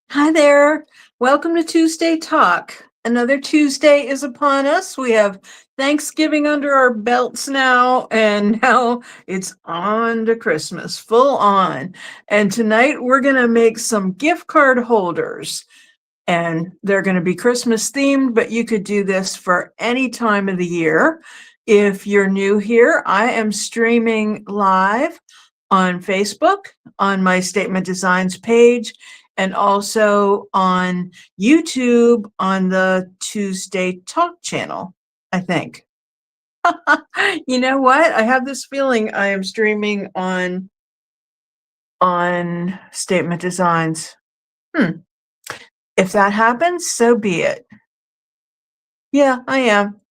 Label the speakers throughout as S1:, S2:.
S1: Hi there. Welcome to Tuesday Talk. Another Tuesday is upon us. We have Thanksgiving under our belts now, and now it's on to Christmas, full on. And tonight we're going to make some gift card holders, and they're going to be Christmas themed, but you could do this for any time of the year. If you're new here, I am streaming live on Facebook, on my Statement Designs page, and also on YouTube on the Tuesday Talk channel, I think. You know what? I have this feeling I am streaming on Statement Designs. If that happens, so be it. Yeah, I am.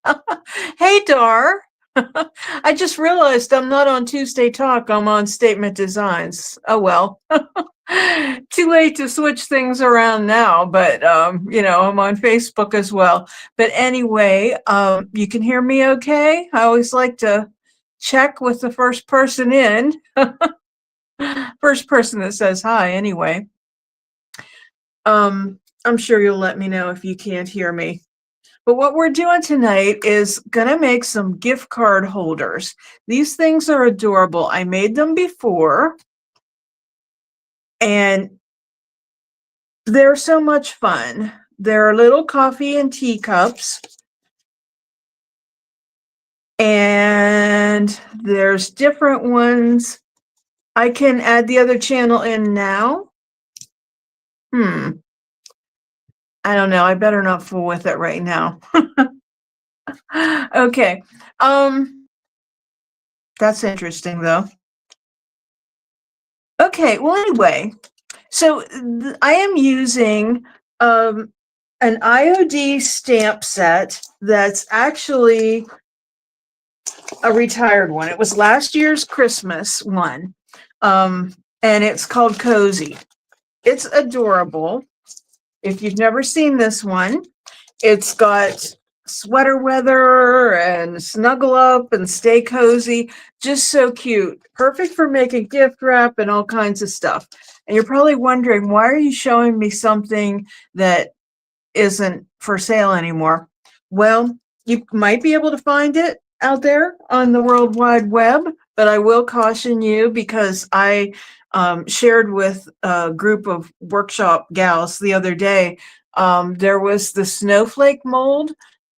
S1: Hey, Dar. I just realized I'm not on Tuesday Talk. I'm on Statement Designs. Oh, well. Too late to switch things around now, but I'm on Facebook as well. But anyway, you can hear me okay? I always like to check with the first person in. First person that says hi, anyway. I'm sure you'll let me know if you can't hear me. But what we're doing tonight is going to make some gift card holders. These things are adorable. I made them before, and they're so much fun. They're little coffee and tea cups. And there's different ones. I can add the other channel in now. I don't know. I better not fool with it right now. Okay. That's interesting though. Okay, well anyway, so I am using an IOD stamp set that's actually a retired one. It was last year's Christmas one, and it's called Cozy. It's adorable. If you've never seen this one, it's got sweater weather and snuggle up and stay cozy. Just so cute. Perfect for making gift wrap and all kinds of stuff. And you're probably wondering, why are you showing me something that isn't for sale anymore? Well, you might be able to find it out there on the World Wide Web, but I will caution you because I shared with a group of workshop gals the other day. There was the snowflake mold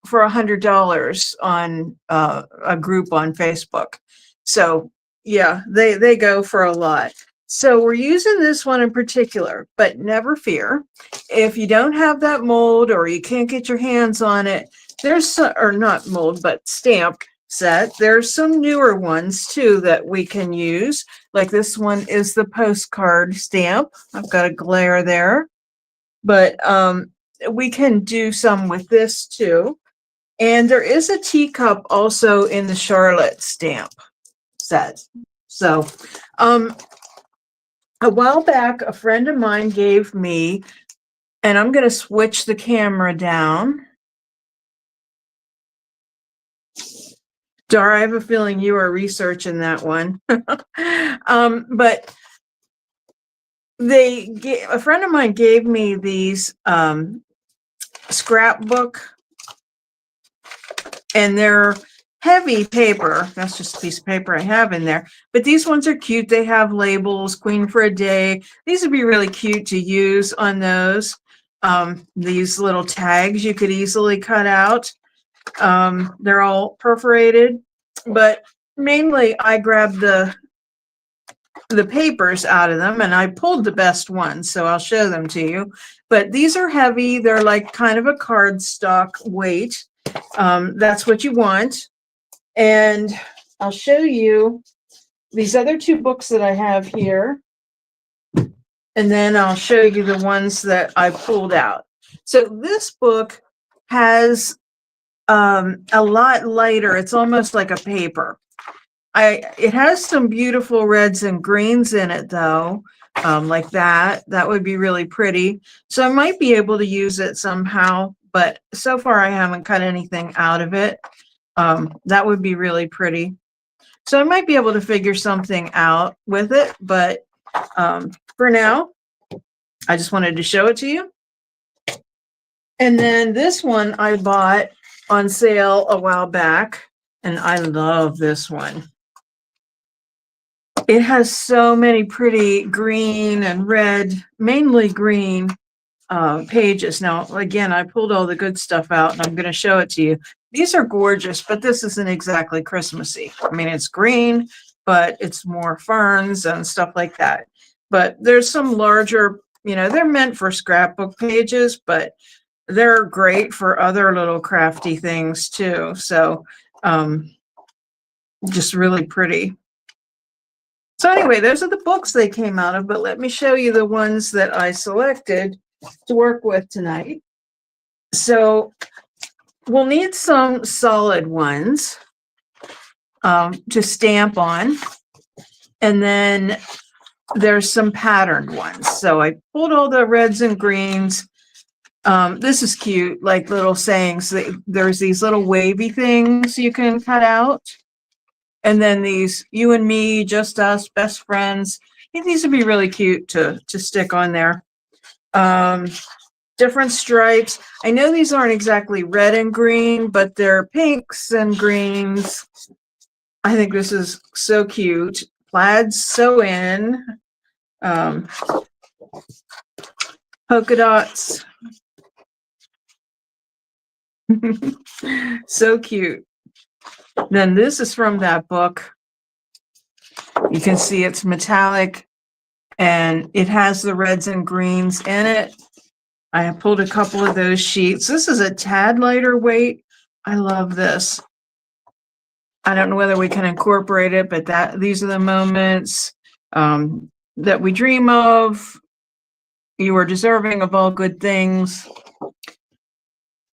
S1: for $100 on a group on Facebook. So yeah, they go for a lot. So we're using this one in particular, but never fear. If you don't have that mold or you can't get your hands on it, or not mold, but stamp set. There's some newer ones too that we can use. Like this one is the postcard stamp. I've got a glare there, but we can do some with this too. And there is a teacup also in the Charlotte stamp set. So a while back, a friend of mine gave me, and I'm going to switch the camera down. Dara, I have a feeling you are researching that one. But a friend of mine gave me these scrapbook, and they're heavy paper. That's just a piece of paper I have in there. But these ones are cute. They have labels, Queen for a Day. These would be really cute to use on those. These little tags you could easily cut out. They're all perforated, but mainly I grabbed the papers out of them and I pulled the best ones, so I'll show them to you. But these are heavy. They're like kind of a cardstock weight. That's what you want. And I'll show you these other two books that I have here. And then I'll show you the ones that I pulled out. So this book has a lot lighter. It's almost like a paper. It has some beautiful reds and greens in it though, like that. That would be really pretty. So I might be able to use it somehow, but so far I haven't cut anything out of it. That would be really pretty. So I might be able to figure something out with it, but for now, I just wanted to show it to you. And then this one I bought on sale a while back, and I love this one. It has so many pretty green and red, mainly green pages. Now, again, I pulled all the good stuff out and I'm going to show it to you. These are gorgeous, but this isn't exactly Christmassy. I mean, it's green, but it's more ferns and stuff like that. But there's some larger, they're meant for scrapbook pages, but they're great for other little crafty things too. So, just really pretty. So anyway, those are the books they came out of, but let me show you the ones that I selected to work with tonight. So we'll need some solid ones to stamp on. And then there's some patterned ones. So I pulled all the reds and greens. This is cute, like little sayings. There's these little wavy things you can cut out. And then these, you and me, just us, best friends. I think these would be really cute to stick on there. Different stripes. I know these aren't exactly red and green, but they're pinks and greens. I think this is so cute. Plaid sew in. Polka dots. So cute. Then this is from that book. You can see it's metallic and it has the reds and greens in it. I have pulled a couple of those sheets. This is a tad lighter weight. I love this. I don't know whether we can incorporate it, but these are the moments that we dream of. You are deserving of all good things.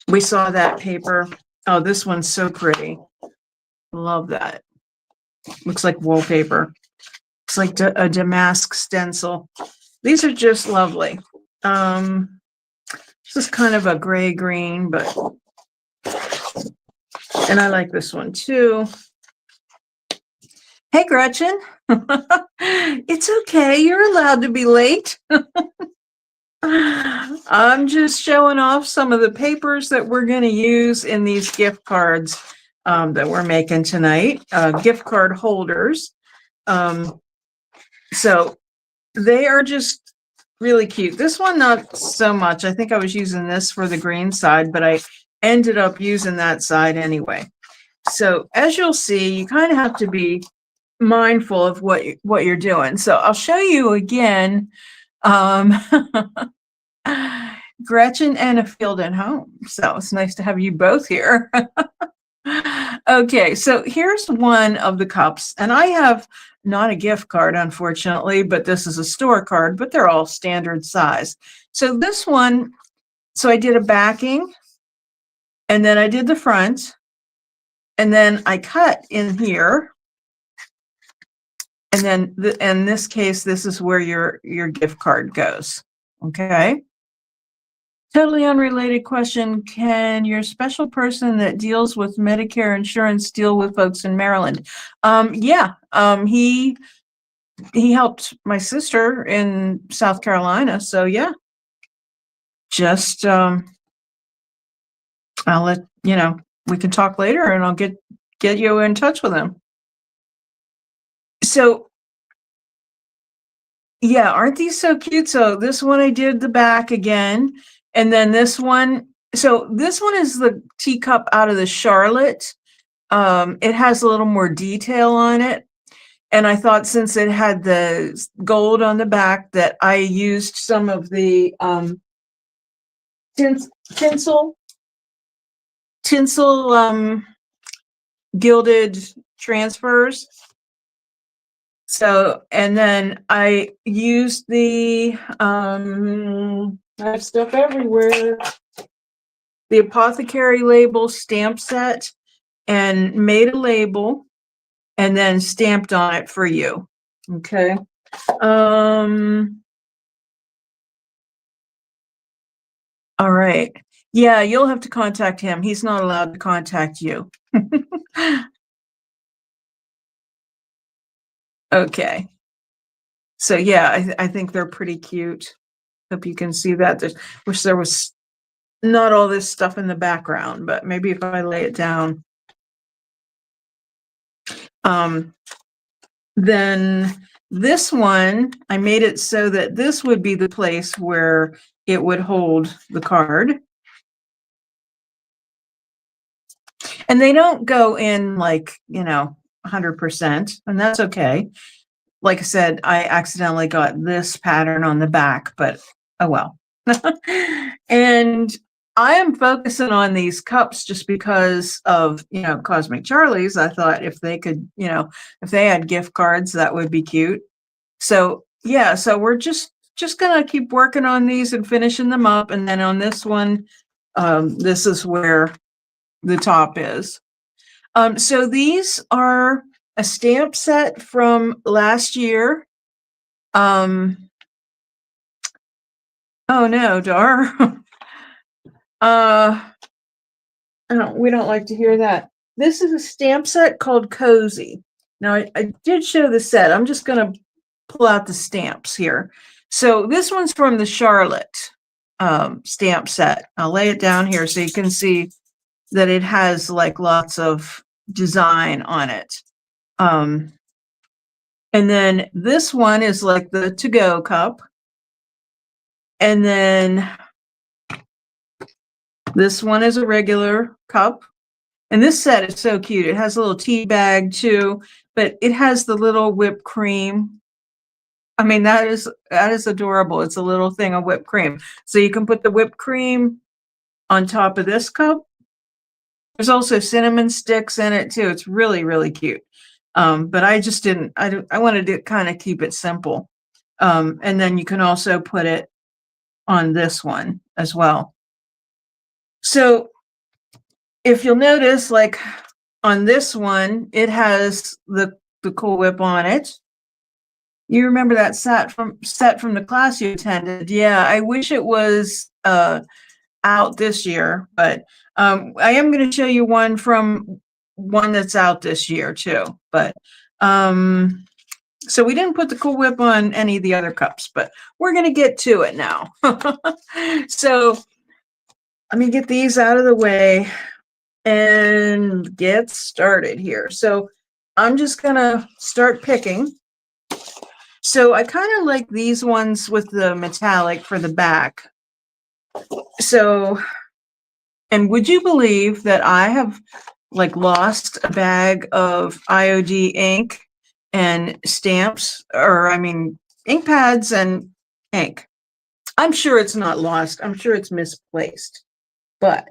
S1: We saw that paper. Oh, this one's so pretty. Love that. Looks like wallpaper. It's like a damask stencil. These are just lovely. This is kind of a gray green, but and I like this one too. Hey, Gretchen. It's okay. You're allowed to be late. I'm just showing off some of the papers that we're going to use in these gift cards that we're making tonight, gift card holders. So they are just really cute. This one, not so much. I think I was using this for the green side, but I ended up using that side anyway. So as you'll see, you kind of have to be mindful of what you're doing. So I'll show you again. Gretchen and a field at home. So it's nice to have you both here. Okay, so here's one of the cups, and I have not a gift card, unfortunately, but this is a store card, but they're all standard size. So this one, so I did a backing, and then I did the front, and then I cut in here. And then in this case, this is where your gift card goes. Okay. Totally unrelated question. Can your special person that deals with Medicare insurance deal with folks in Maryland? Yeah. He helped my sister in South Carolina. So yeah. Just I'll let you know, we can talk later and I'll get you in touch with him. So yeah, aren't these so cute? So this one I did the back again. And then this one, so this one is the teacup out of the Charlotte. It has a little more detail on it. And I thought since it had the gold on the back that I used some of the tinsel gilded transfers. So, and then I used the, I have stuff everywhere, the apothecary label stamp set, and made a label and then stamped on it for you. Okay. All right. Yeah, you'll have to contact him. He's not allowed to contact you. Okay. So yeah, I think they're pretty cute. Hope you can see that. Wish there was not all this stuff in the background, but maybe if I lay it down. Then this one, I made it so that this would be the place where it would hold the card. And they don't go in like, 100%, and that's okay. Like I said, I accidentally got this pattern on the back, but oh well. And I am focusing on these cups just because of, Cosmic Charlie's. I thought if they could, if they had gift cards, that would be cute. So yeah, so we're just gonna keep working on these and finishing them up. And then on this one, this is where the top is. So these are a stamp set from last year. Oh no, Dar. We don't like to hear that. This is a stamp set called Cozy. Now I did show the set. I'm just gonna pull out the stamps here. So this one's from the Charlotte stamp set. I'll lay it down here so you can see that it has like lots of design on it. And then this one is like the to-go cup. And then this one is a regular cup. And this set is so cute. It has a little tea bag too, but it has the little whipped cream. I mean, that is adorable. It's a little thing of whipped cream. So you can put the whipped cream on top of this cup. There's also cinnamon sticks in it too. It's really, really cute. But I just didn't, I wanted to kind of keep it simple. And then you can also put it on this one as well. So if you'll notice, like on this one, it has the Cool Whip on it. You remember that set from the class you attended? Yeah, I wish it was out this year, but I am going to show you one that's out this year too. But so we didn't put the Cool Whip on any of the other cups, but we're going to get to it now. So let me get these out of the way and get started here. So I'm just going to start picking. So I kind of like these ones with the metallic for the back. So, and would you believe that I have like lost a bag of IOD ink and stamps, or I mean, ink pads and ink. I'm sure it's not lost. I'm sure it's misplaced, but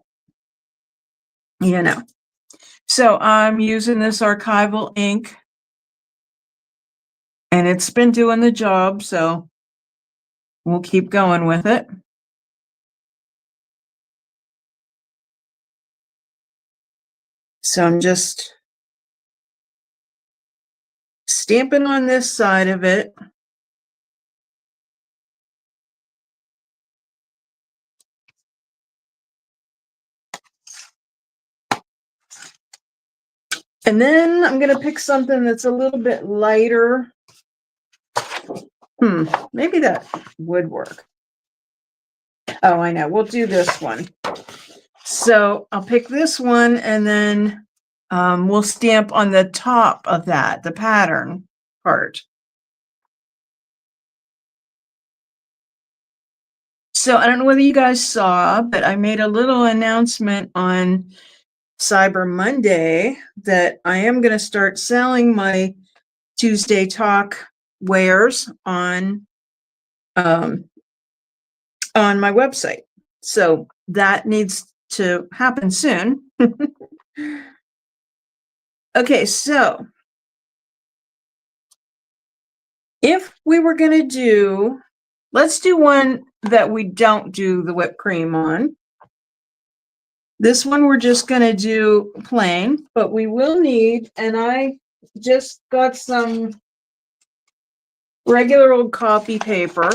S1: So I'm using this archival ink and it's been doing the job. So we'll keep going with it. So I'm just stamping on this side of it. And then I'm going to pick something that's a little bit lighter. Maybe that would work. Oh, I know. We'll do this one. So I'll pick this one and then we'll stamp on the top of that, the pattern part. So I don't know whether you guys saw, but I made a little announcement on Cyber Monday that I am going to start selling my Tuesday Talk wares on my website. So that needs to happen soon. Okay, so if we were going to do, let's do one that we don't do the whipped cream on. This one we're just going to do plain, but we will need, and I just got some regular old copy paper.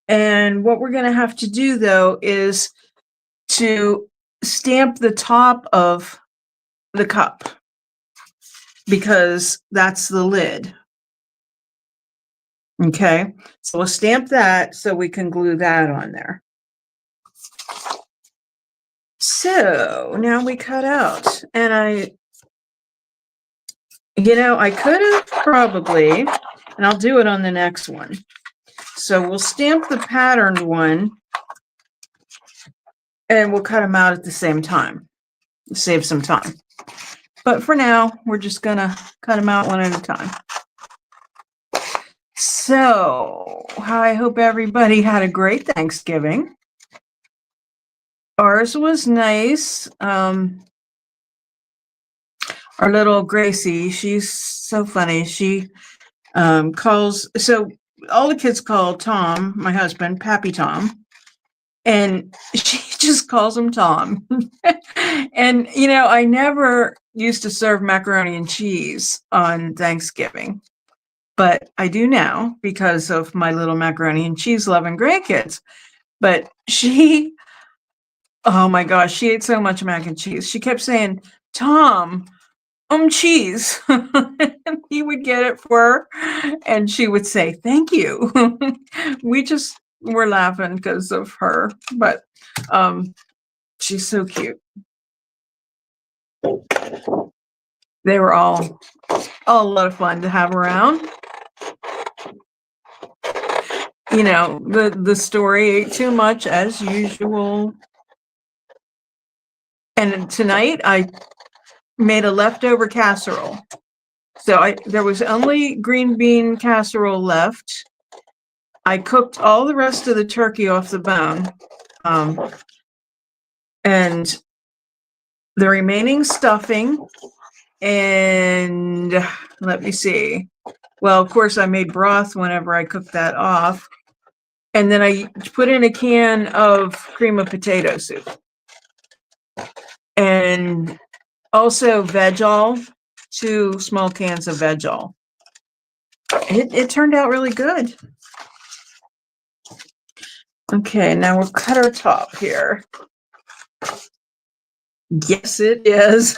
S1: And what we're going to have to do though is to stamp the top of the cup because that's the lid. Okay, so we'll stamp that so we can glue that on there. So now we cut out, and I could have probably, and I'll do it on the next one. So we'll stamp the patterned one and we'll cut them out at the same time. Save some time. But for now, we're just gonna cut them out one at a time. So I hope everybody had a great Thanksgiving. Ours was nice. Our little Gracie, she's so funny. She calls, so all the kids call Tom, my husband, Pappy Tom, and she just calls him Tom. And, I never used to serve macaroni and cheese on Thanksgiving, but I do now because of my little macaroni and cheese loving grandkids. But oh my gosh, she ate so much mac and cheese. She kept saying, Tom, cheese. And he would get it for her and she would say, thank you. We just were laughing because of her, but she's so cute. They were all a lot of fun to have around. The story ate too much as usual. And tonight I made a leftover casserole. So there was only green bean casserole left. I cooked all the rest of the turkey off the bone. And the remaining stuffing, and let me see. Well, of course, I made broth whenever I cooked that off. And then I put in a can of cream of potato soup. And also Veg-All, 2 small cans of Veg-All. It turned out really good. Okay, now we'll cut our top here. Yes, it is.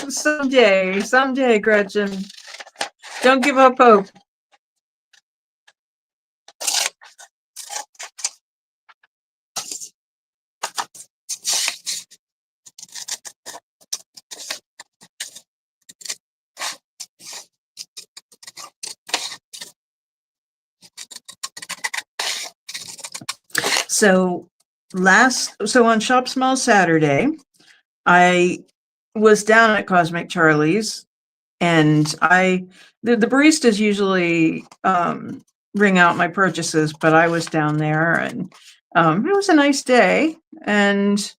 S1: Someday, Gretchen. Don't give up hope. So on Shop Small Saturday, I was down at Cosmic Charlie's, and the baristas usually ring out my purchases, but I was down there, and it was a nice day. And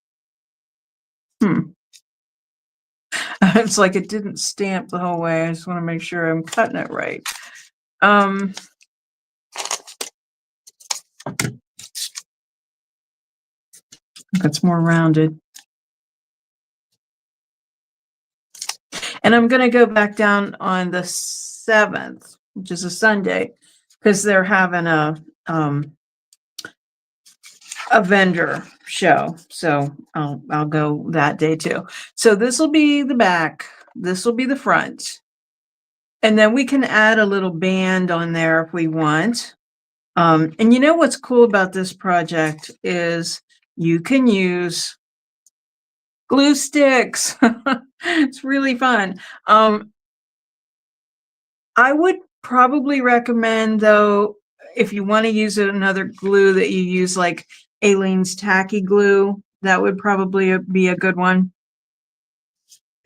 S1: it's like it didn't stamp the whole way. I just want to make sure I'm cutting it right. It's more rounded. And I'm going to go back down on the 7th, which is a Sunday, because they're having a vendor show. So I'll go that day too. So this will be the back. This will be the front. And then we can add a little band on there if we want. And what's cool about this project is you can use glue sticks. It's really fun. I would probably recommend, though, if you want to use another glue, that you use like Aleene's Tacky Glue. That would probably be a good one.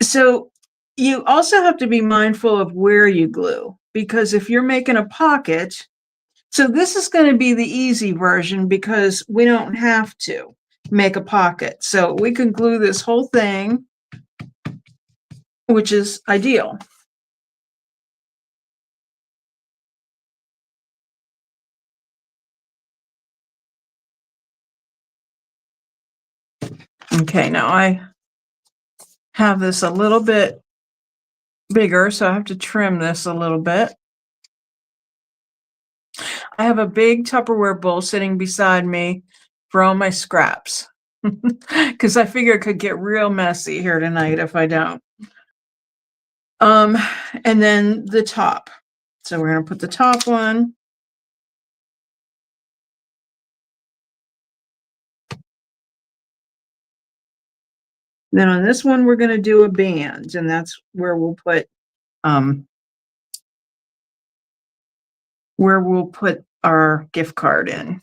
S1: So you also have to be mindful of where you glue, because if you're making a pocket, so this is going to be the easy version because we don't have to make a pocket. So we can glue this whole thing, which is ideal. Okay, now I have this a little bit bigger, so I have to trim this a little bit. I have a big Tupperware bowl sitting beside me for all my scraps because I figure it could get real messy here tonight if I don't. And then the top. So we're going to put the top on. Then on this one, we're going to do a band, and that's where we'll put our gift card in.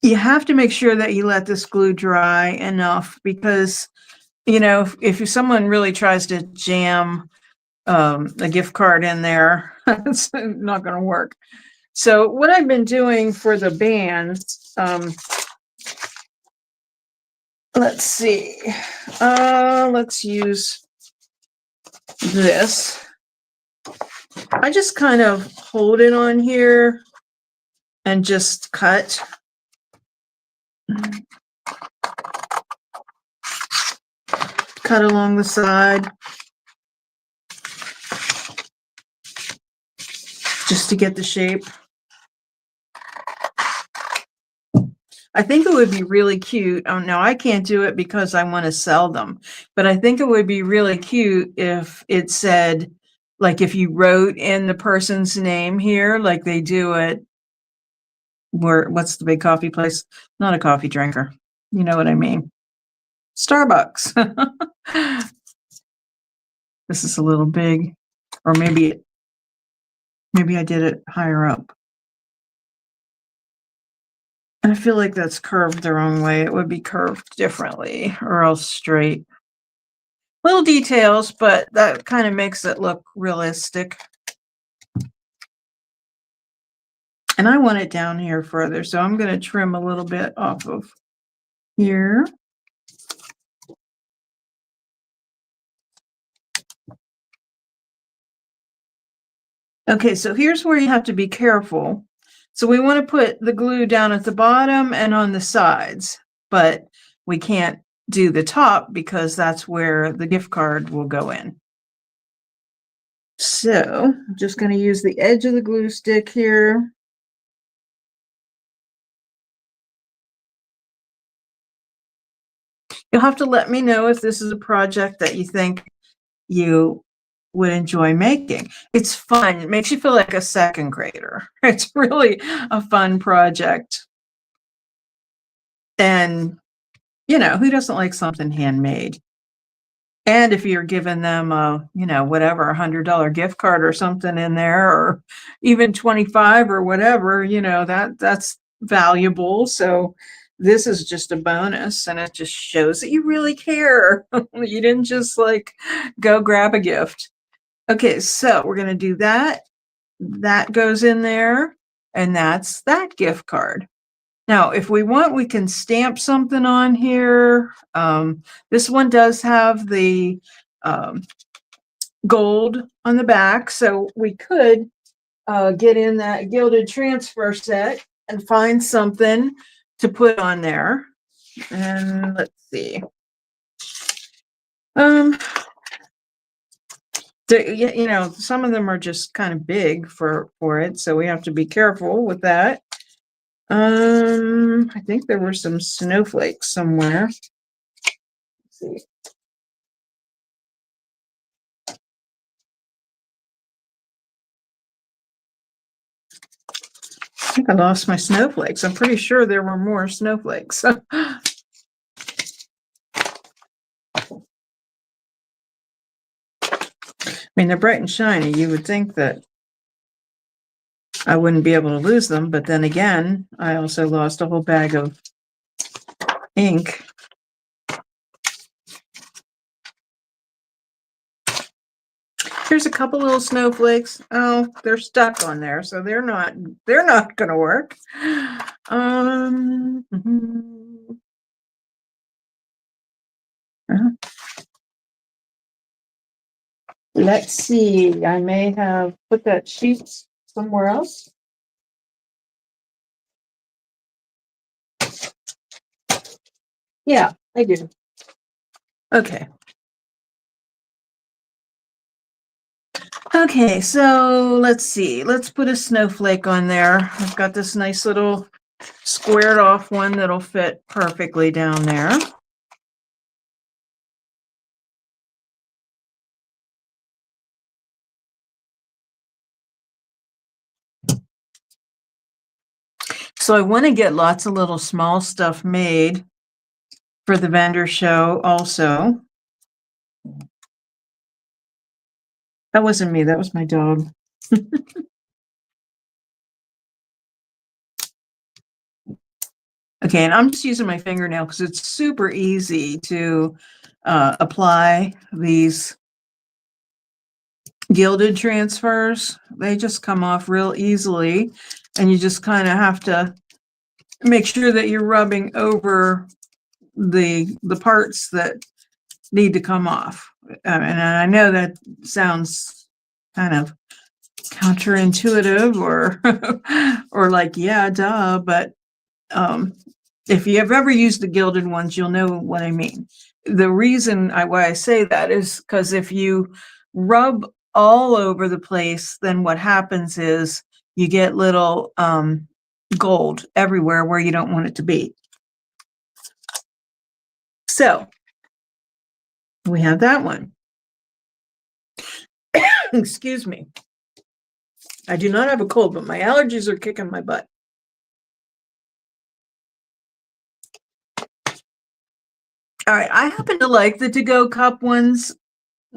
S1: You have to make sure that you let this glue dry enough because, you know, if someone really tries to jam a gift card in there, it's not going to work. So what I've been doing for the bands, let's see, let's use this. I just kind of hold it on here and just cut. Cut along the side just to get the shape. I think it would be really cute. Oh, no, I can't do it because I want to sell them. But I think it would be really cute if it said, like if you wrote in the person's name here, like they do at what's the big coffee place? Not a coffee drinker. You know what I mean? Starbucks. This is a little big, or maybe I did it higher up. And I feel like that's curved the wrong way. It would be curved differently or else straight. Little details, but that kind of makes it look realistic. And I want it down here further, so I'm going to trim a little bit off of here. Okay, so here's where you have to be careful. So we want to put the glue down at the bottom and on the sides, but we can't do the top because that's where the gift card will go in. So I'm just going to use the edge of the glue stick here. You'll have to let me know if this is a project that you think you would enjoy making. It's fun. It makes you feel like a second grader. It's really a fun project. And, you know, who doesn't like something handmade? And if you're giving them a, you know, whatever, $100 gift card or something in there, or even 25 or whatever, you know, that's valuable. So this is just a bonus, and it just shows that you really care. You didn't just like go grab a gift. Okay, so we're going to do that. That goes in there, and that's that gift card. Now, if we want, we can stamp something on here. This one does have the gold on the back, so we could get in that gilded transfer set and find something to put on there. And let's see. You know, some of them are just kind of big for it, so we have to be careful with that. I think there were some snowflakes somewhere. Let's see. I think I lost my snowflakes. I'm pretty sure there were more snowflakes. I mean, they're bright and shiny. You would think that I wouldn't be able to lose them, but then again, I also lost a whole bag of ink. Here's a couple little snowflakes. Oh, they're stuck on there, so they're not going to work. Let's see. I may have put that sheet somewhere else. Yeah, I do. Okay. Okay, so let's see. Let's put a snowflake on there. I've got this nice little squared off one that'll fit perfectly down there. So I want to get lots of little small stuff made for the vendor show also. That wasn't me, that was my dog. Okay, and I'm just using my fingernail because it's super easy to apply these gilded transfers. They just come off real easily, and you just kind of have to make sure that you're rubbing over the parts that need to come off. And I know that sounds kind of counterintuitive or or like, yeah, duh, but if you have ever used the gilded ones, you'll know what I mean. The reason why I say that is because if you rub all over the place, then what happens is you get little gold everywhere where you don't want it to be. So we have that one. Excuse me. I do not have a cold, but my allergies are kicking my butt. All right, I happen to like the to-go cup ones.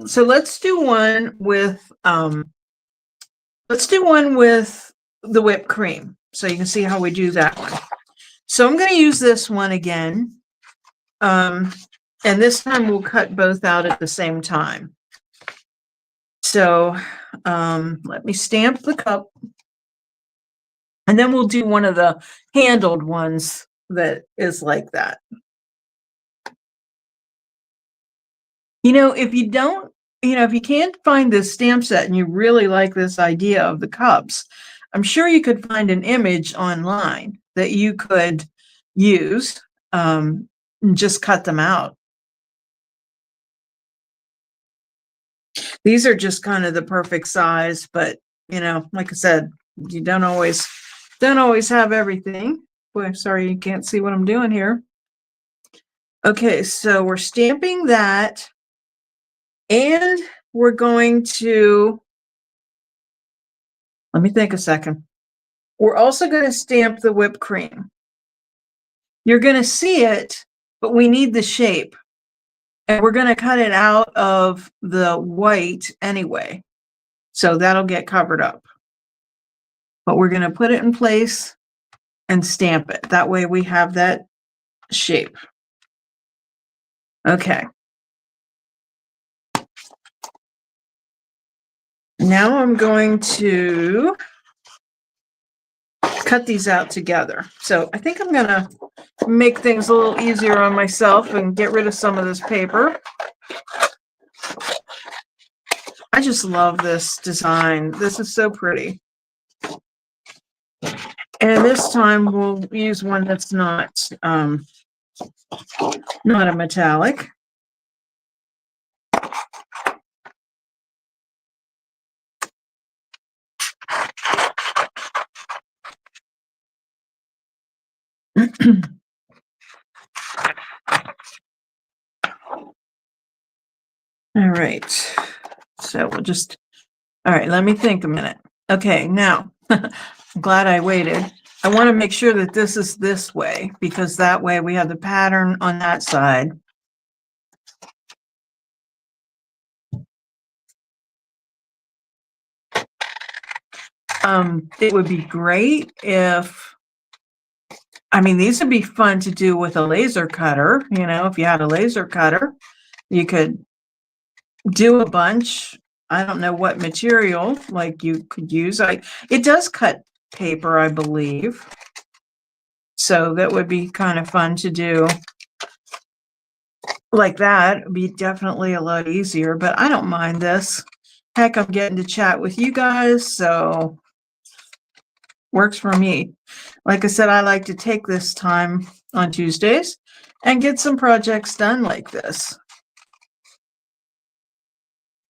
S1: So let's do one with the whipped cream. So you can see how we do that one. So I'm going to use this one again. And this time we'll cut both out at the same time. So let me stamp the cup. And then we'll do one of the handled ones that is like that. You know, if you don't, if you can't find this stamp set and you really like this idea of the cups, I'm sure you could find an image online that you could use and just cut them out. These are just kind of the perfect size, but like I said, you don't always have everything. Boy, I'm sorry you can't see what I'm doing here. Okay, so we're stamping that, and we're going to, let me think a second. We're also going to stamp the whipped cream. You're going to see it, but we need the shape. And we're going to cut it out of the white anyway. So that'll get covered up. But we're going to put it in place and stamp it. That way we have that shape. Okay. Now I'm going to cut these out together. So I think I'm going to make things a little easier on myself and get rid of some of this paper. I just love this design. This is so pretty. And this time we'll use one that's not a metallic. All right. So we'll just, all right, let me think a minute. Okay, now, I'm glad I waited. I want to make sure that this is this way, because that way we have the pattern on that side. It would be great if, these would be fun to do with a laser cutter. If you had a laser cutter, you could do a bunch. I don't know what material like you could use. It does cut paper, I believe. So that would be kind of fun to do like that. It'd be definitely a lot easier, but I don't mind this. Heck, I'm getting to chat with you guys, so works for me. Like I said, I like to take this time on Tuesdays and get some projects done like this.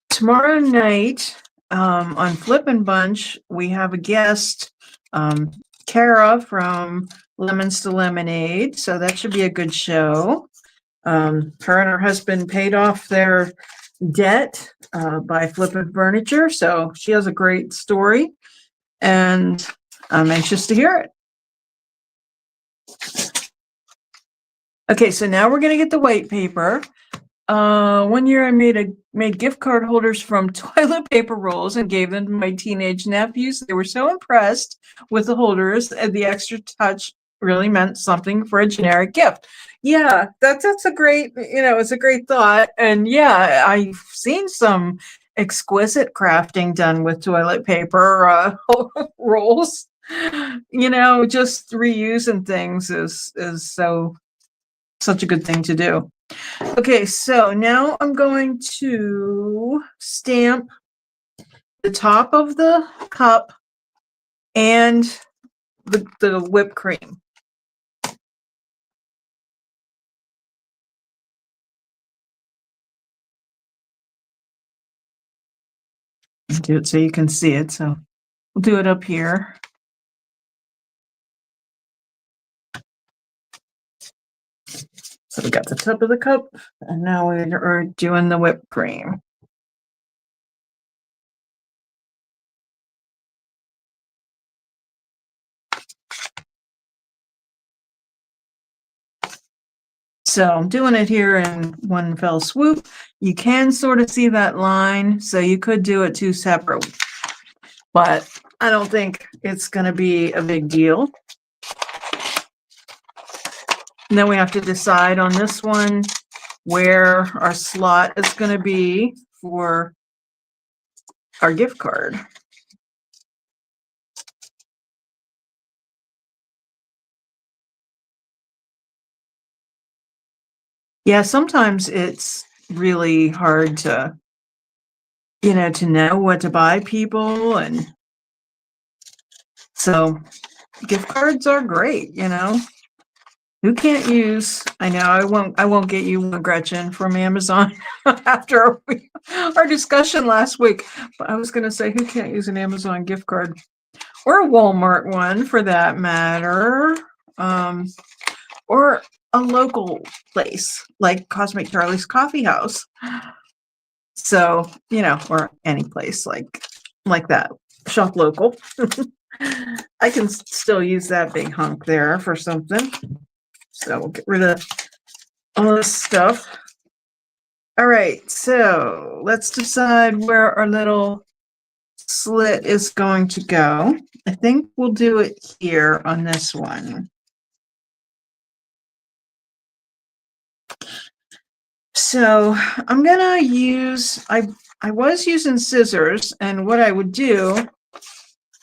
S1: Tomorrow night on Flippin' Bunch, we have a guest, Kara from Lemons to Lemonade. So that should be a good show. Her and her husband paid off their debt by flipping furniture. So she has a great story, and I'm anxious to hear it. Okay, so now we're gonna get the white paper. One year I made gift card holders from toilet paper rolls and gave them to my teenage nephews. They were so impressed with the holders, and the extra touch really meant something for a generic gift. Yeah, that's a great, it's a great thought. And yeah, I've seen some exquisite crafting done with toilet paper rolls. Just reusing things is such a good thing to do. Okay, so now I'm going to stamp the top of the cup and the whipped cream. Do it so you can see it. So we'll do it up here. So we got the top of the cup, and now we are doing the whipped cream. So I'm doing it here in one fell swoop. You can sort of see that line, so you could do it two separate, but I don't think it's going to be a big deal. And then we have to decide on this one where our slot is going to be for our gift card. Yeah, sometimes it's really hard to, to know what to buy people. And so gift cards are great, Who can't use, I know I won't get you one, Gretchen, from Amazon after our discussion last week, but I was going to say, who can't use an Amazon gift card or a Walmart one for that matter, or a local place like Cosmic Charlie's Coffee House. So, or any place like that, shop local. I can still use that big hunk there for something. So we'll get rid of all this stuff. All right, so let's decide where our little slit is going to go. I think we'll do it here on this one. So I'm gonna use, I was using scissors, and what I would do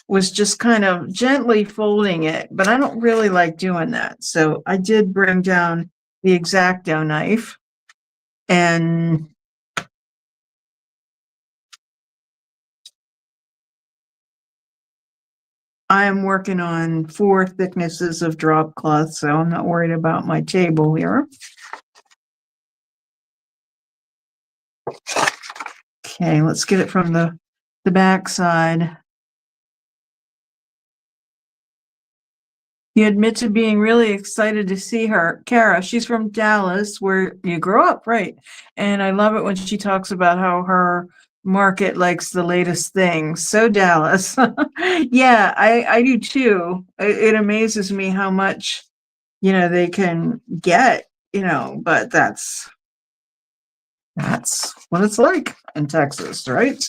S1: was just kind of gently folding it, but I don't really like doing that. So I did bring down the X-Acto knife, and I am working on 4 thicknesses of drop cloth, so I'm not worried about my table here. Okay, let's get it from the back side. You admit to being really excited to see her. Kara, she's from Dallas, where you grew up, right? And I love it when she talks about how her market likes the latest things. So Dallas. Yeah, I do too. It amazes me how much, they can get, but that's what it's like in Texas, right?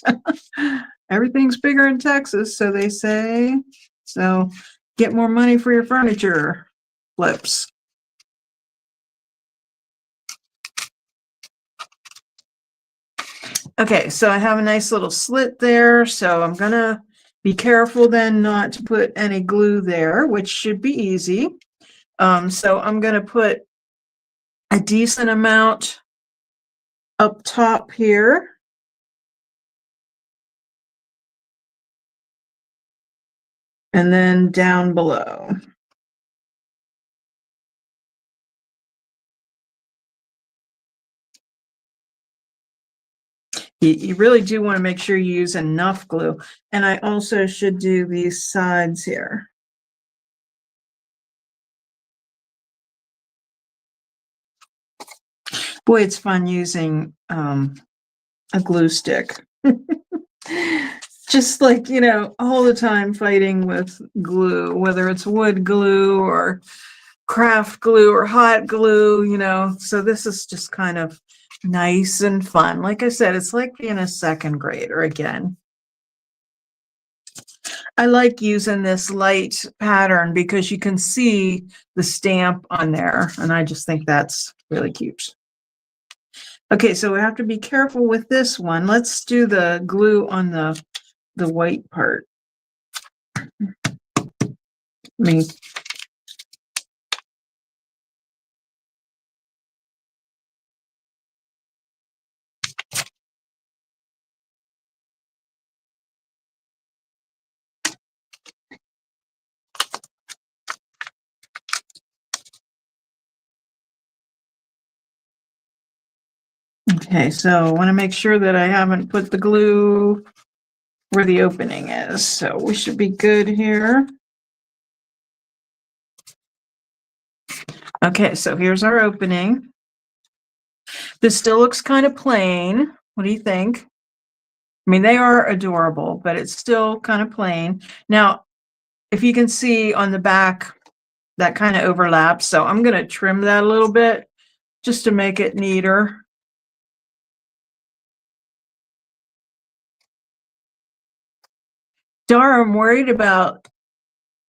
S1: Everything's bigger in Texas, so they say. So get more money for your furniture flips. Okay, so I have a nice little slit there, so I'm gonna be careful then not to put any glue there, which should be easy. So I'm gonna put a decent amount up top here. And then down below. You really do want to make sure you use enough glue. And I also should do these sides here. Boy, it's fun using a glue stick. Just like, all the time fighting with glue, whether it's wood glue or craft glue or hot glue, you know. So this is just kind of nice and fun. Like I said, it's like being a second grader again. I like using this light pattern because you can see the stamp on there, and I just think that's really cute. Okay, so we have to be careful with this one. Let's do the glue on the white part. Okay, so I want to make sure that I haven't put the glue where the opening is. So we should be good here. Okay, so here's our opening. This still looks kind of plain. What do you think? I mean, they are adorable, but it's still kind of plain. Now, if you can see on the back, that kind of overlaps. So I'm going to trim that a little bit just to make it neater. Dara, I'm worried about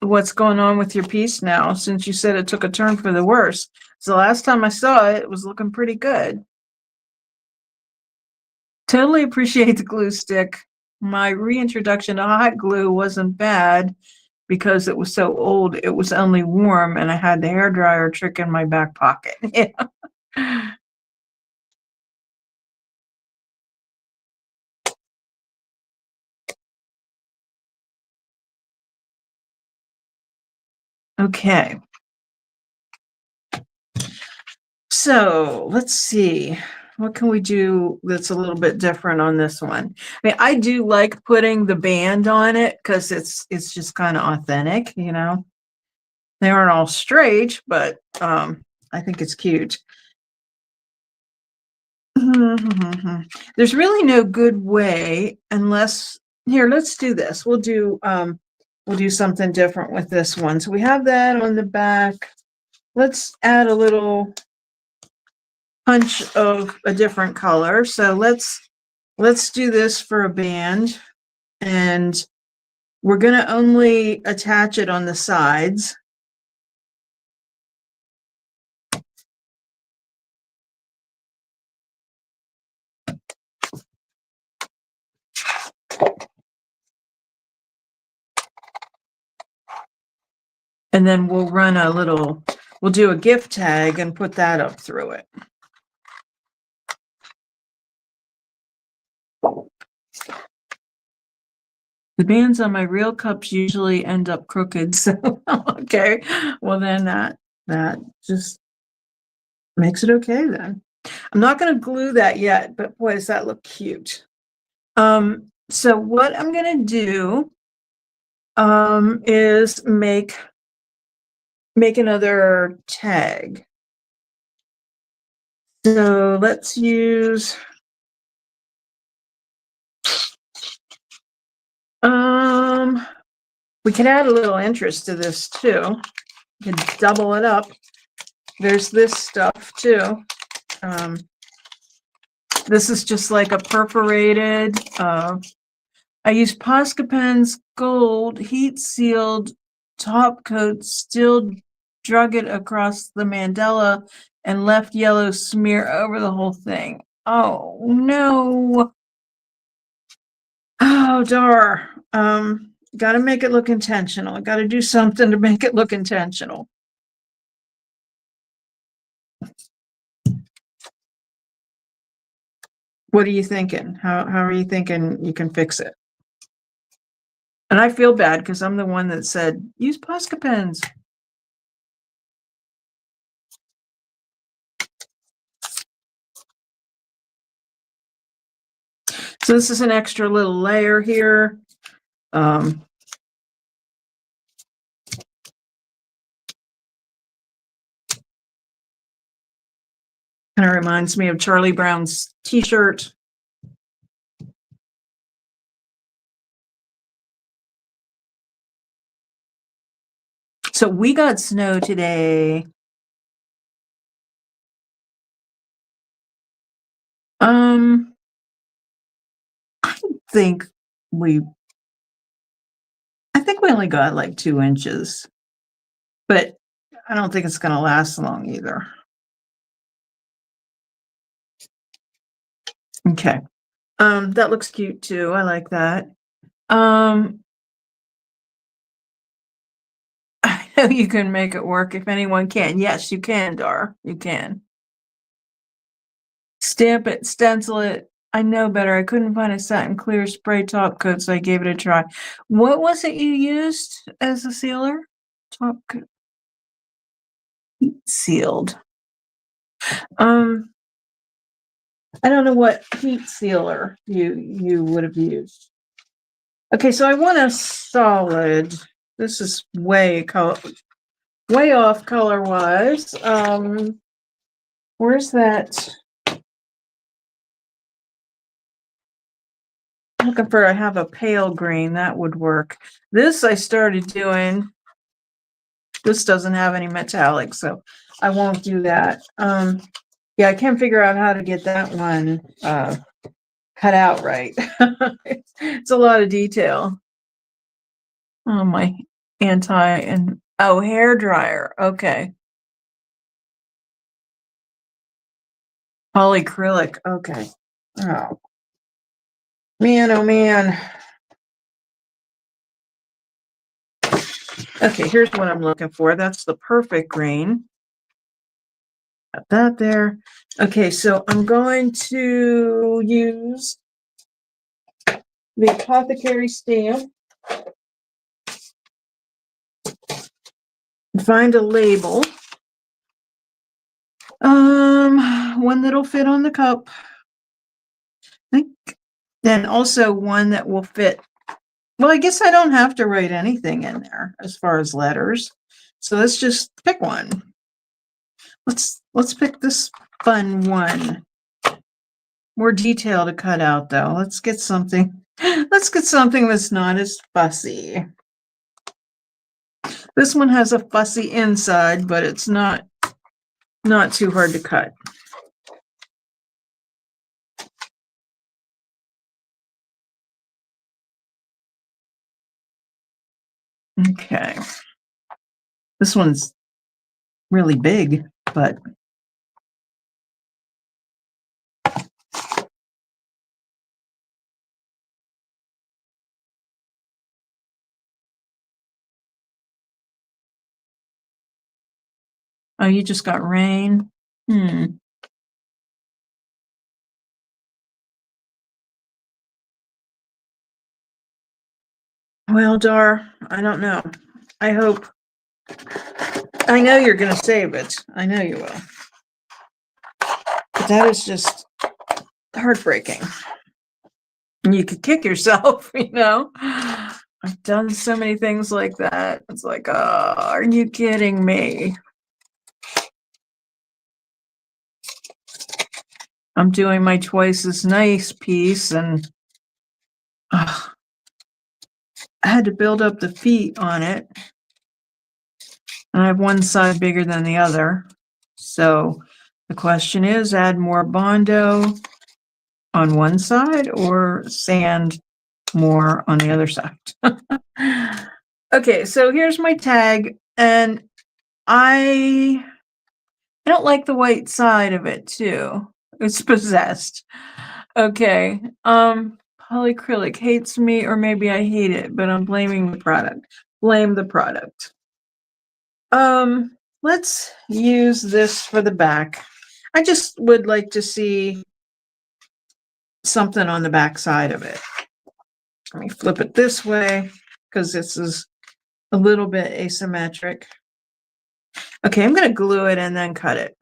S1: what's going on with your piece now, since you said it took a turn for the worse. So last time I saw it, it was looking pretty good. Totally appreciate the glue stick. My reintroduction to hot glue wasn't bad because it was so old. It was only warm, and I had the hairdryer trick in my back pocket. Yeah. Okay. So let's see. What can we do that's a little bit different on this one? I mean, I do like putting the band on it because it's just kind of authentic, you know. They aren't all straight, but I think it's cute. There's really no good way unless here, let's do this. We'll do something different with this one. So we have that on the back. Let's add a little punch of a different color. So let's do this for a band, and we're going to only attach it on the sides. And then we'll run we'll do a gift tag and put that up through it. The bands on my real cups usually end up crooked, so okay. Well, then that just makes it okay then. I'm not going to glue that yet, but boy, does that look cute. So what I'm going to do is make another tag. So let's use we can add a little interest to this too. We can double it up. There's this stuff too. This is just like a perforated. I use Posca Pen's gold heat sealed top coat, still drug it across the mandala and left yellow smear over the whole thing. Oh no. Oh, dar. Got to make it look intentional. I got to do something to make it look intentional. What are you thinking? How are you thinking you can fix it? And I feel bad because I'm the one that said, use Posca Pens. So this is an extra little layer here. Kind of reminds me of Charlie Brown's t-shirt. So we got snow today. I think we I think we only got like 2 inches, but I don't think it's gonna last long either. Okay. That looks cute too. I like that. Um, I know you can make it work if anyone can. Yes, you can, Dar. You can. Stamp it, stencil it. I know better. I couldn't find a satin clear spray top coat, so I gave it a try. What was it you used as a sealer? Top coat. Heat sealed. Um, I don't know what heat sealer you would have used. Okay, so I want a solid. This is way off color wise. Where's that? I'm looking for I have a pale green that would work. This I started doing. This doesn't have any metallic, so I won't do that. Yeah, I can't figure out how to get that one cut out right. It's a lot of detail. Oh, my hair dryer. Okay. Polyacrylic. Okay. Oh, man, oh man. Okay, here's what I'm looking for. That's the perfect green. Got that there. Okay, so I'm going to use the apothecary stamp. Find a label. One that'll fit on the cup. I think then also one that will fit. Well, I guess I don't have to write anything in there as far as letters. So let's just pick one. Let's pick this fun one. More detail to cut out though. Let's get something that's not as fussy. This one has a fussy inside, but it's not too hard to cut. Okay. This one's really big, but oh, you just got rain. Well, Dar, I don't know. I hope. I know you're going to save it. I know you will. But that is just heartbreaking. You could kick yourself, you know? I've done so many things like that. It's like, are you kidding me? I'm doing my twice as nice piece and I had to build up the feet on it. And I have one side bigger than the other. So the question is, add more Bondo on one side or sand more on the other side. Okay, so here's my tag, and I don't like the white side of it too. It's possessed. Okay. Polyacrylic hates me, or maybe I hate it, but I'm blaming the product. Blame the product. Let's use this for the back. I just would like to see something on the back side of it. Let me flip it this way because this is a little bit asymmetric. Okay, I'm going to glue it and then cut it.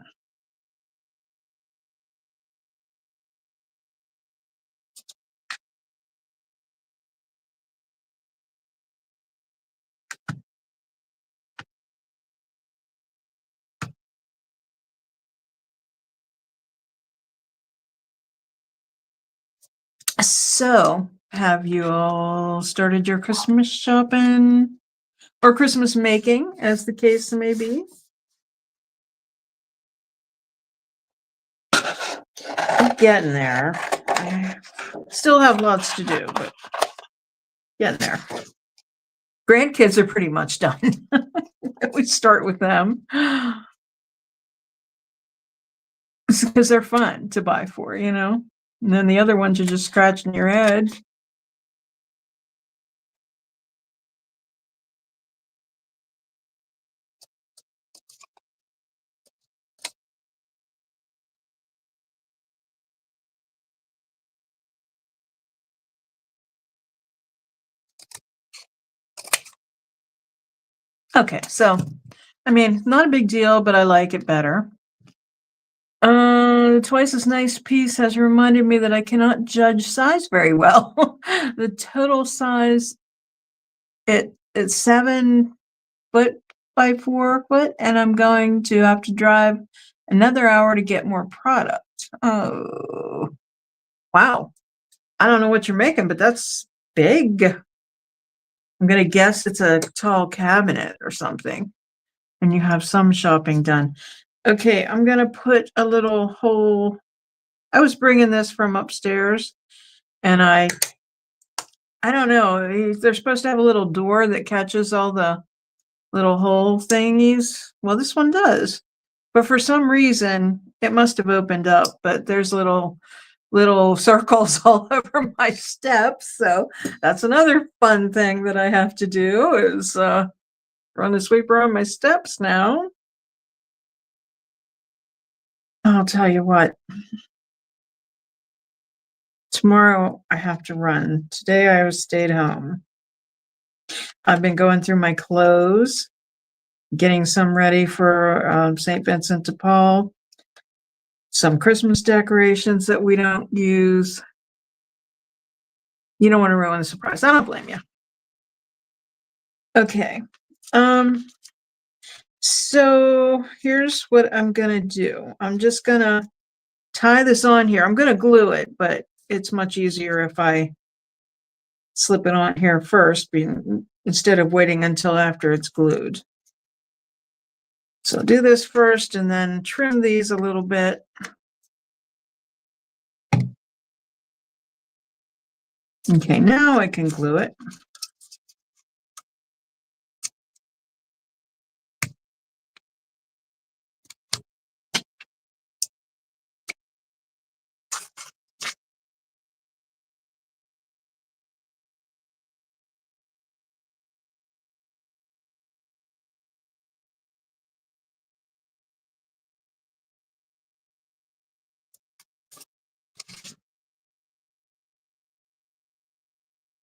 S1: So, have you all started your Christmas shopping? or Christmas making, as the case may be. I'm getting there. I still have lots to do, but getting there. Grandkids are pretty much done. We start with them because they're fun to buy for, you know? And then the other ones are just scratching your head. Okay, so, I mean, not a big deal, but I like it better. Twice as nice piece has reminded me that I cannot judge size very well. The total size, it's 7 foot by 4 foot, and I'm going to have to drive another hour to get more product. Oh, wow. I don't know what you're making, but that's big. I'm gonna guess it's a tall cabinet or something, and you have some shopping done. Okay, I'm gonna put a little hole. I was bringing this from upstairs, and I don't know. They're supposed to have a little door that catches all the little hole thingies. Well, this one does, but for some reason it must have opened up. But there's little circles all over my steps, so that's another fun thing that I have to do is run the sweeper on my steps now. I'll tell you what. Tomorrow I have to run. Today I was stayed home. I've been going through my clothes, getting some ready for St. Vincent de Paul, some Christmas decorations that we don't use. You don't want to ruin the surprise. I don't blame you. Okay. So here's what I'm gonna do. I'm just gonna tie this on here. I'm gonna glue it, but it's much easier if I slip it on here first instead of waiting until after it's glued. So do this first and then trim these a little bit. Okay, now I can glue it.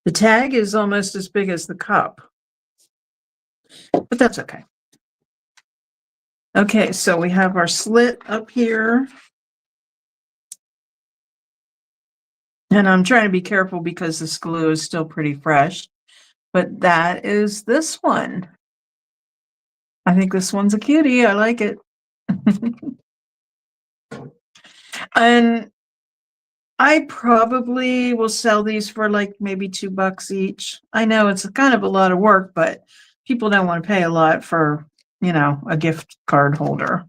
S1: The tag is almost as big as the cup, but that's okay. Okay, so we have our slit up here. And I'm trying to be careful because this glue is still pretty fresh, but that is this one. I think this one's a cutie. I like it. And I probably will sell these for like maybe $2 each. I know it's kind of a lot of work, but people don't want to pay a lot for, a gift card holder.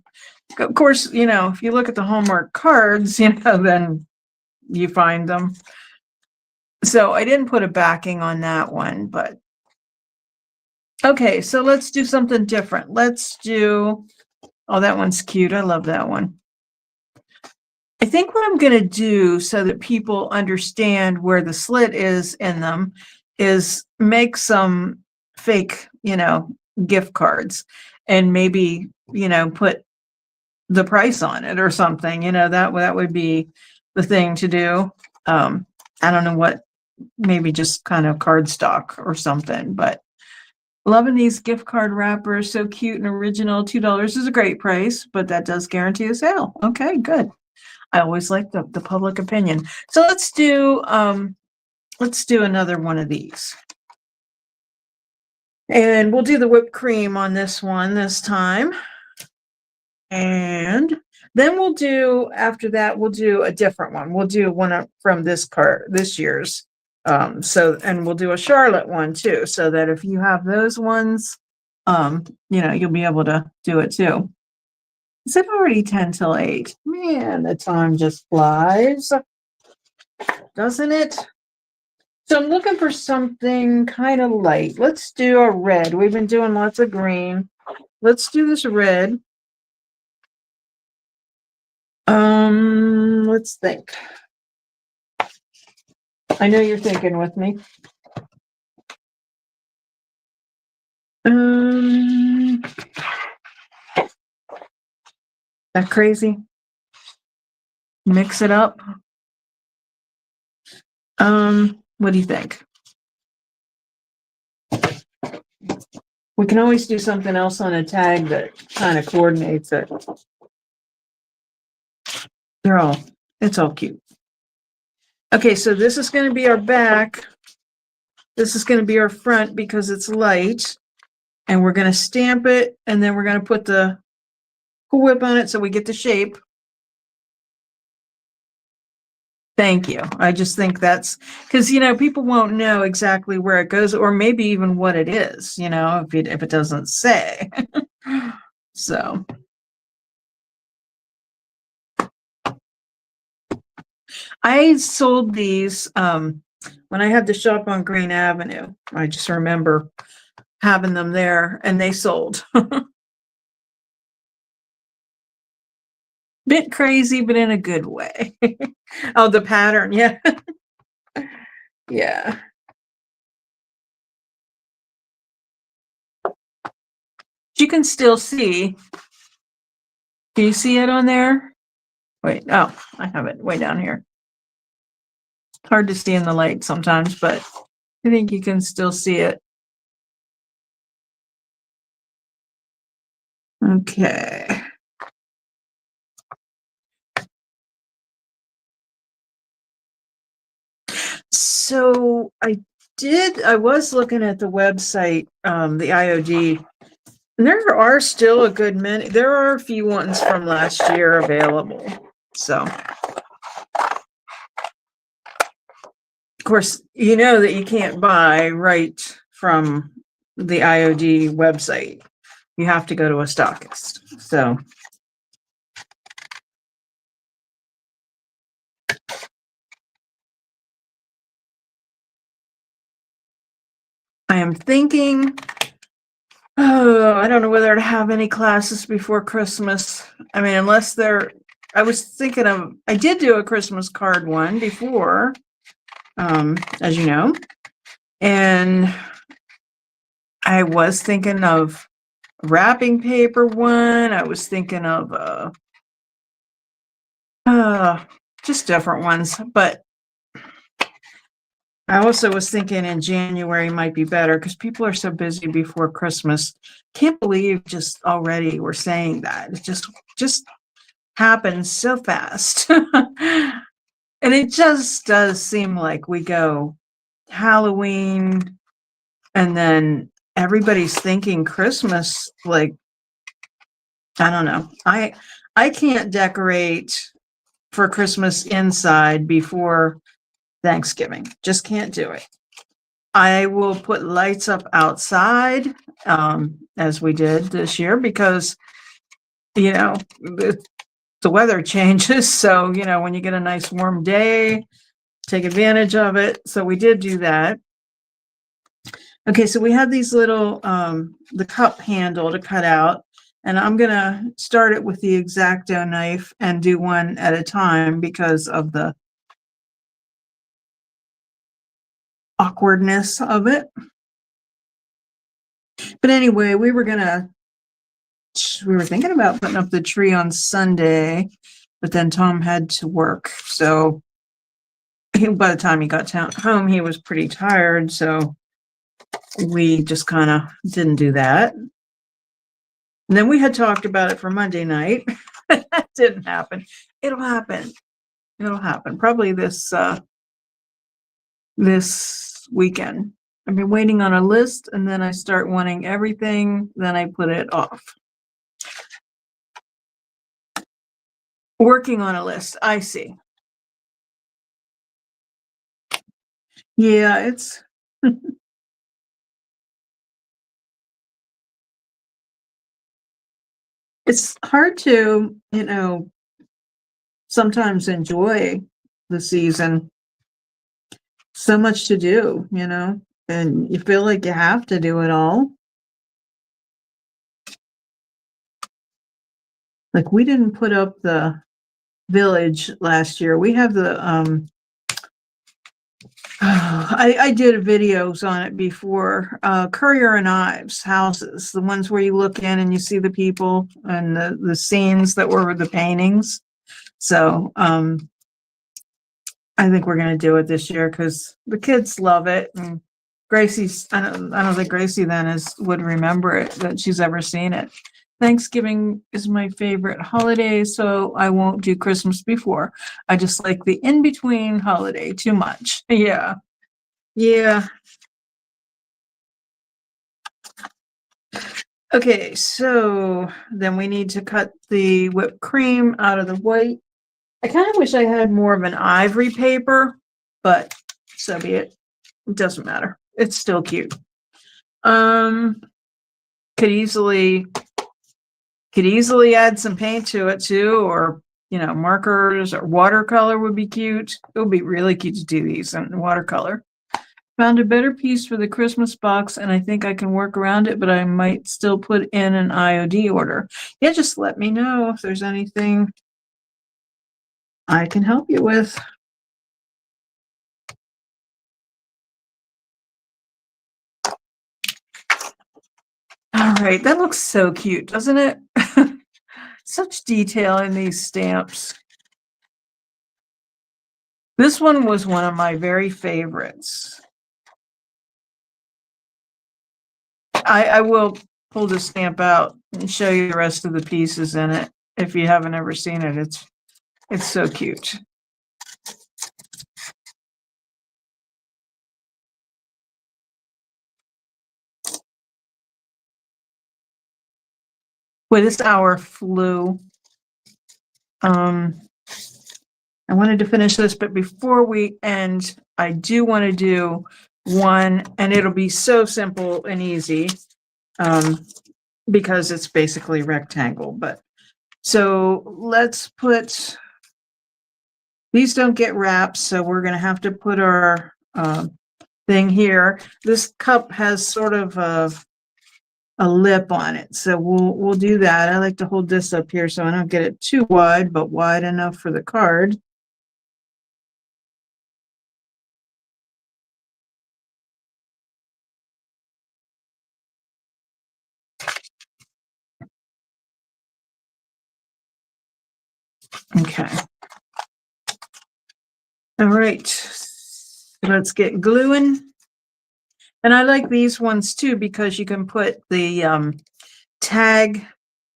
S1: Of course, if you look at the Hallmark cards, then you find them. So I didn't put a backing on that one, but okay, so let's do something different. Let's do, oh, that one's cute. I love that one. I think what I'm going to do so that people understand where the slit is in them is make some fake, gift cards and maybe, put the price on it or something, that would be the thing to do. I don't know what, maybe just kind of cardstock or something, but loving these gift card wrappers. So cute and original. $2 is a great price, but that does guarantee a sale. Okay, good. I always like the public opinion. So let's do another one of these. And we'll do the whipped cream on this one this time. And then after that, we'll do a different one. We'll do one from this year's. And we'll do a Charlotte one too, so that if you have those ones, you'll be able to do it too. Is it already 10 till 8? Man, the time just flies, doesn't it? So I'm looking for something kind of light. Let's do a red. We've been doing lots of green. Let's do this red. Let's think. I know you're thinking with me. That crazy? Mix it up. What do you think? We can always do something else on a tag that kind of coordinates it. It's all cute. Okay, so this is going to be our back. This is going to be our front because it's light. And we're going to stamp it, and then we're going to put the Cool Whip on it so we get the shape. Thank you. I just think that's because, people won't know exactly where it goes or maybe even what it is, if it doesn't say. So I sold these when I had the shop on Green Avenue. I just remember having them there and they sold. Bit crazy, but in a good way. Oh, the pattern. Yeah. Yeah. You can still see. Do you see it on there? Wait, oh, I have it way down here. Hard to see in the light sometimes, but I think you can still see it. Okay. So I was looking at the website, the IOD, and there are still a good many. There are a few ones from last year available. So, of course, you know that you can't buy right from the IOD website. You have to go to a stockist. So, I am thinking, I don't know whether to have any classes before Christmas. I mean, I was thinking I did do a Christmas card one before, as you know, and I was thinking of wrapping paper one. I was thinking of, just different ones, but I also was thinking in January might be better because people are so busy before Christmas. Can't believe just already we're saying that. It just happens so fast. And it just does seem like we go Halloween and then everybody's thinking Christmas, like, I don't know. I can't decorate for Christmas inside before Thanksgiving. Just can't do it. I will put lights up outside, as we did this year, because, the weather changes. So, when you get a nice warm day, take advantage of it. So we did do that. Okay, so we have these little, the cup handle to cut out, and I'm gonna start it with the X-Acto knife and do one at a time because of the awkwardness of it. But anyway, we were thinking about putting up the tree on Sunday, but then Tom had to work. So by the time he got home, he was pretty tired. So we just kind of didn't do that. And then we had talked about it for Monday night. That didn't happen. It'll happen. It'll happen. Probably this weekend. I've been waiting on a list and then I start wanting everything, then I put it off. Working on a list. I see. Yeah, it's It's hard to, sometimes enjoy the season. So much to do, and you feel like you have to do it all. Like, we didn't put up the village last year. We have the, I did videos on it before, Currier and Ives houses, the ones where you look in and you see the people and the scenes that were the paintings. So, I think we're gonna do it this year because the kids love it, and Gracie's, I don't think Gracie then would remember it, that she's ever seen it. Thanksgiving is my favorite holiday, so I won't do Christmas before. I just like the in-between holiday too much. Yeah. Yeah. Okay, so then we need to cut the whipped cream out of the white. I kind of wish I had more of an ivory paper, but so be it. It doesn't matter. It's still cute. Could easily add some paint to it too, or markers or watercolor would be cute. It would be really cute to do these in watercolor. Found a better piece for the Christmas box, and I think I can work around it, but I might still put in an IOD order. Yeah, just let me know if there's anything I can help you with. All right, that looks so cute, doesn't it? Such detail in these stamps. This one was one of my very favorites. I will pull the stamp out and show you the rest of the pieces in it if you haven't ever seen it. It's so cute. Boy, this hour flew. I wanted to finish this, but before we end, I do want to do one, and it'll be so simple and easy, because it's basically rectangle. But so let's put, these don't get wrapped, so we're going to have to put our thing here. This cup has sort of a lip on it, so we'll do that. I like to hold this up here so I don't get it too wide, but wide enough for the card. Okay. All right. Let's get gluing. And I like these ones too because you can put the tag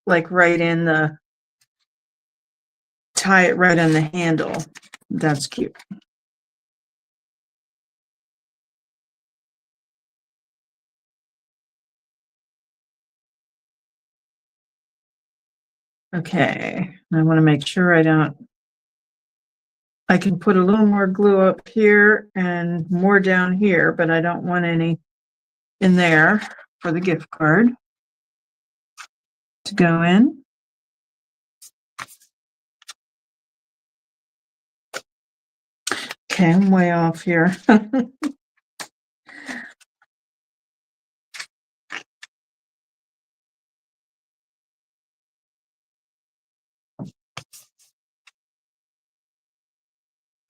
S1: like right in the, tie it right on the handle. That's cute. Okay, I want to make sure I can put a little more glue up here and more down here, but I don't want any in there for the gift card to go in. Okay, I'm way off here.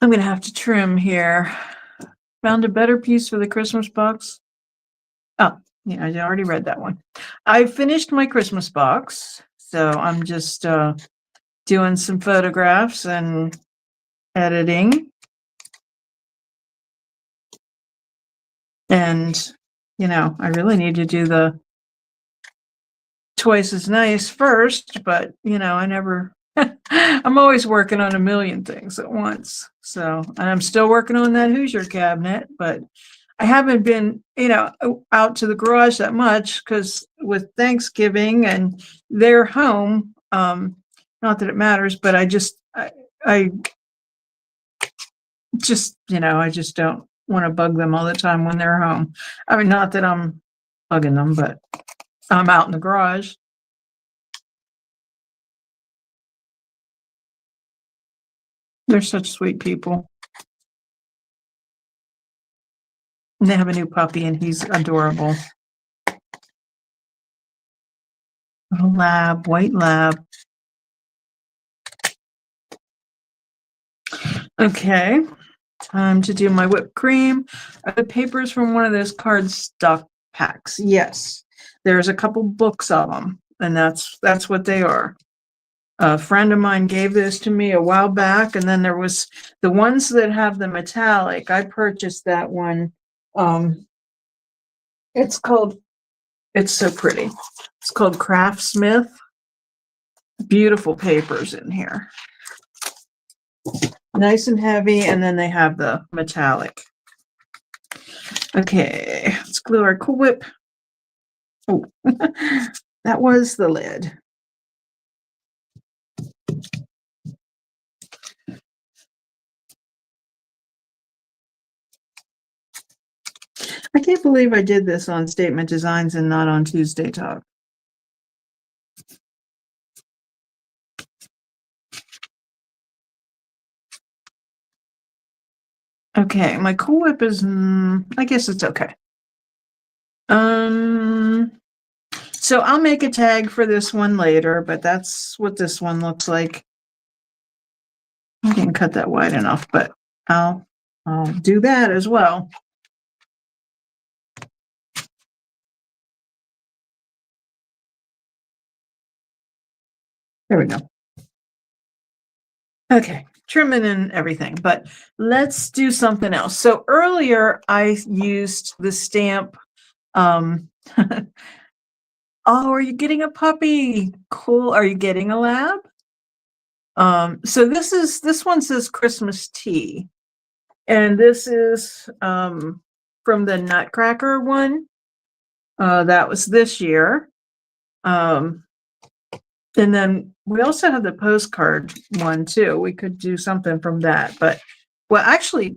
S1: I'm gonna have to trim here. Found a better piece for the Christmas box. Oh, yeah, I already read that one. I finished my Christmas box, so I'm just doing some photographs and editing. And, I really need to do the Twice as Nice first, but, I never, I'm always working on a million things at once. So, and I'm still working on that Hoosier cabinet, but I haven't been, out to the garage that much because with Thanksgiving and they're home, not that it matters, but I just don't want to bug them all the time when they're home. I mean, not that I'm bugging them, but I'm out in the garage. They're such sweet people. And they have a new puppy and he's adorable. A lab, white lab. Okay, time to do my whipped cream. Are the papers from one of those cardstock packs? Yes, there's a couple books of them, and that's what they are. A friend of mine gave this to me a while back, and then there was the ones that have the metallic. I purchased that one. It's so pretty. It's called Craftsmith. Beautiful papers in here. Nice and heavy, and then they have the metallic. Okay, let's glue our Cool Whip. Oh, that was the lid. I can't believe I did this on Statement Designs and not on Tuesday Talk. Okay, my Cool Whip is, I guess it's okay. So I'll make a tag for this one later, but that's what this one looks like. I didn't cut that wide enough, but I'll do that as well. There we go. Okay, trimming and everything, but let's do something else. So earlier I used the stamp. Oh, are you getting a puppy? Cool. Are you getting a lab? So this one says Christmas tea, and this is from the Nutcracker one. That was this year. And then we also have the postcard one too. We could do something from that, but well, actually,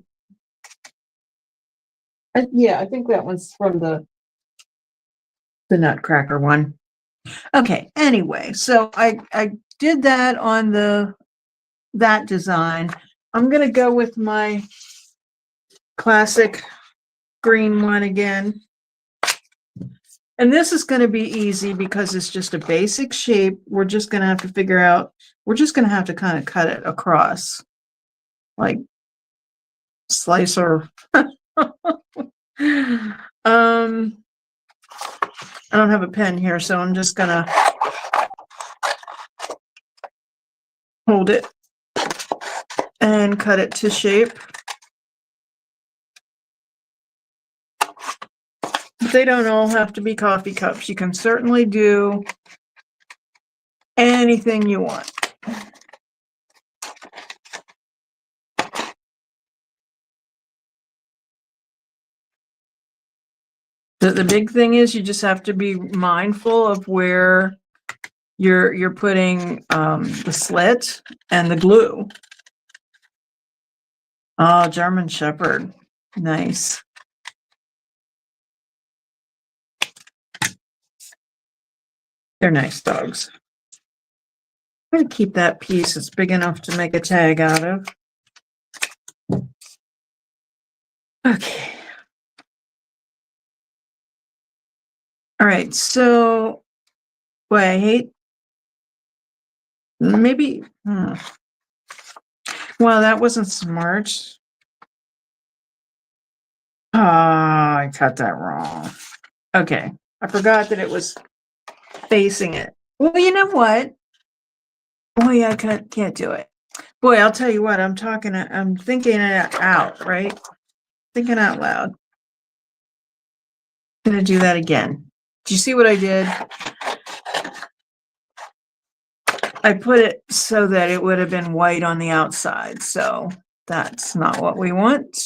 S1: yeah, I think that one's from the Nutcracker one. Okay. Anyway, so I did that on that design. I'm gonna go with my classic green one again. And this is going to be easy because it's just a basic shape. We're just going to have to figure out, we're just going to have to kind of cut it across, like slicer. I don't have a pen here, so I'm just going to hold it and cut it to shape. They don't all have to be coffee cups. You can certainly do anything you want. The big thing is you just have to be mindful of where you're putting the slit and the glue. Oh, German Shepherd. Nice. They're nice dogs. I'm going to keep that piece. It's big enough to make a tag out of. Okay. All right. So, boy, I hate maybe. Well, that wasn't smart. I cut that wrong. Okay. I forgot that it was facing it. Well, you know what? Boy, I can't do it. Boy, I'll tell you what, I'm thinking it out, right? Thinking out loud. I'm gonna do that again. Do you see what I did? I put it so that it would have been white on the outside, so that's not what we want.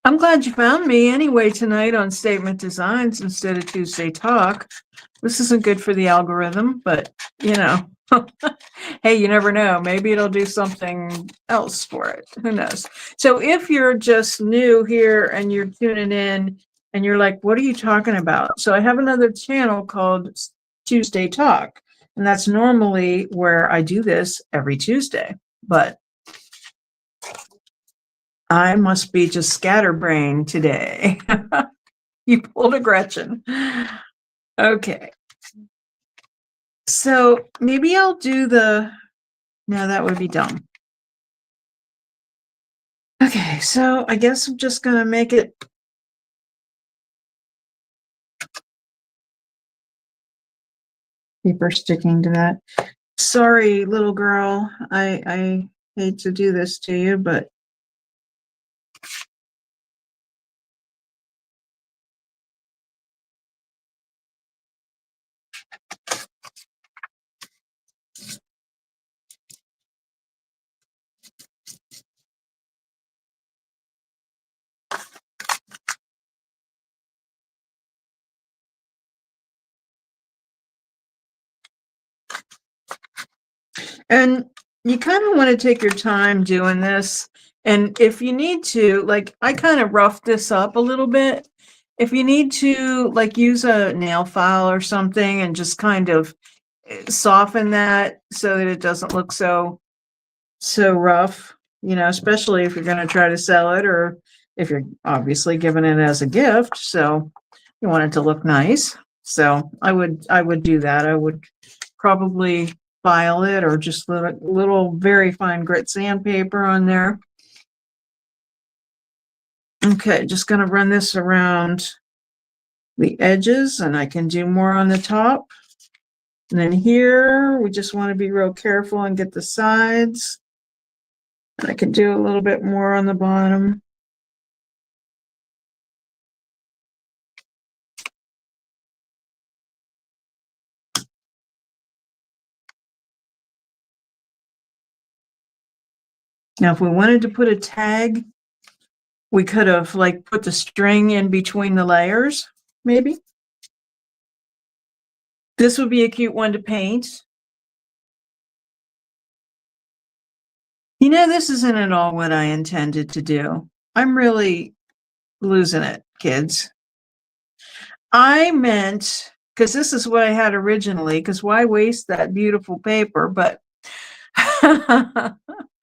S1: I'm glad you found me anyway tonight on Statement Designs instead of Tuesday Talk. This isn't good for the algorithm, but you know. Hey, you never know. Maybe it'll do something else for it. Who knows? So if you're just new here and you're tuning in and you're like, what are you talking about? So I have another channel called Tuesday Talk, and that's normally where I do this every Tuesday. But I must be just scatterbrained today. You pulled a Gretchen. Okay. So maybe I'll do no, that would be dumb. Okay, so I guess I'm just gonna make it. Paper sticking to that. Sorry, little girl. I hate to do this to you, but and you kind of want to take your time doing this. And if you need to, like, I kind of roughed this up a little bit. If you need to, like, use a nail file or something and just kind of soften that so that it doesn't look so rough, especially if you're going to try to sell it or if you're obviously giving it as a gift. So you want it to look nice. So I would do that. I would probably file it or just little very fine grit sandpaper on there. Okay, just going to run this around the edges, and I can do more on the top. And then here, we just want to be real careful and get the sides. And I can do a little bit more on the bottom. Now, if we wanted to put a tag, we could have like put the string in between the layers, maybe. This would be a cute one to paint. This isn't at all what I intended to do. I'm really losing it, kids. I meant, because this is what I had originally, because why waste that beautiful paper? But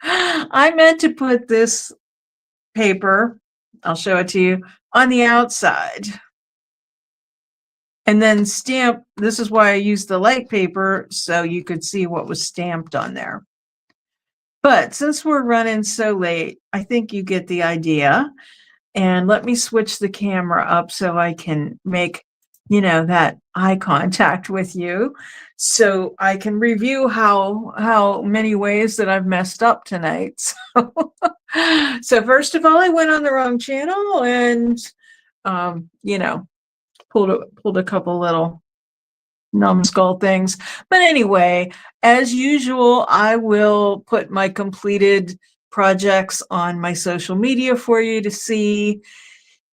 S1: I meant to put this paper, I'll show it to you, on the outside. And then stamp, this is why I used the light paper, so you could see what was stamped on there. But since we're running so late, I think you get the idea. And let me switch the camera up so I can make, that eye contact with you, so I can review how many ways that I've messed up tonight. So first of all, I went on the wrong channel and, pulled a couple little numbskull things. But anyway, as usual, I will put my completed projects on my social media for you to see.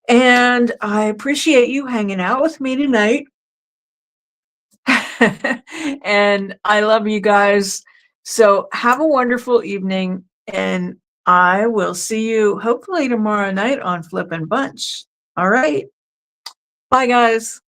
S1: And I appreciate you hanging out with me tonight. And I love you guys. So have a wonderful evening, and I will see you hopefully tomorrow night on Flippin' Bunch. All right. Bye, guys.